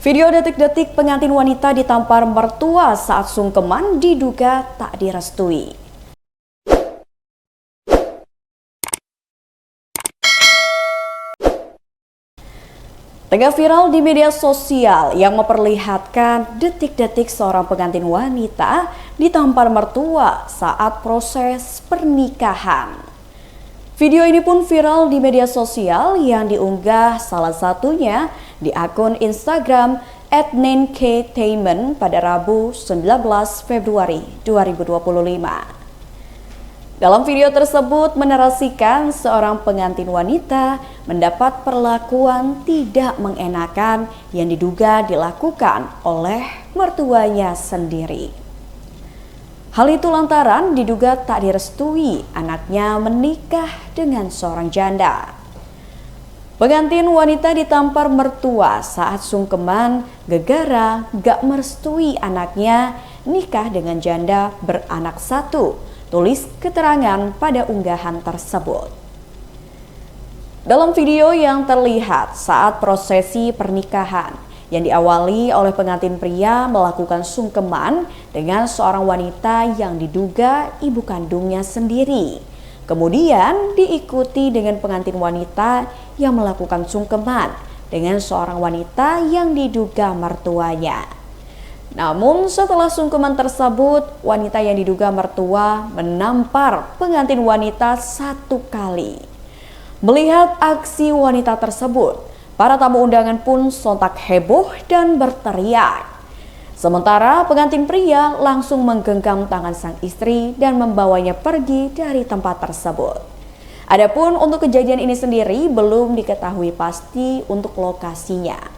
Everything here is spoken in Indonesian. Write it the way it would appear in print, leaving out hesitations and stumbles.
Video detik-detik pengantin wanita ditampar mertua saat sungkeman diduga tak direstui. Tengah viral di media sosial yang memperlihatkan detik-detik seorang pengantin wanita ditampar mertua saat proses pernikahan. Video ini pun viral di media sosial yang diunggah salah satunya di akun Instagram @ninketainment pada Rabu 19 Februari 2025. Dalam video tersebut menarasikan seorang pengantin wanita mendapat perlakuan tidak mengenakan yang diduga dilakukan oleh mertuanya sendiri. Hal itu lantaran diduga tak direstui anaknya menikah dengan seorang janda. Pengantin wanita ditampar mertua saat sungkeman gegara gak merestui anaknya nikah dengan janda beranak satu, tulis keterangan pada unggahan tersebut. Dalam video yang terlihat saat prosesi pernikahan yang diawali oleh pengantin pria melakukan sungkeman dengan seorang wanita yang diduga ibu kandungnya sendiri. Kemudian diikuti dengan pengantin wanita yang melakukan sungkeman dengan seorang wanita yang diduga mertuanya. Namun setelah sungkeman tersebut, wanita yang diduga mertua menampar pengantin wanita satu kali. Melihat aksi wanita tersebut, para tamu undangan pun sontak heboh dan berteriak. Sementara pengantin pria langsung menggenggam tangan sang istri dan membawanya pergi dari tempat tersebut. Adapun untuk kejadian ini sendiri belum diketahui pasti untuk lokasinya.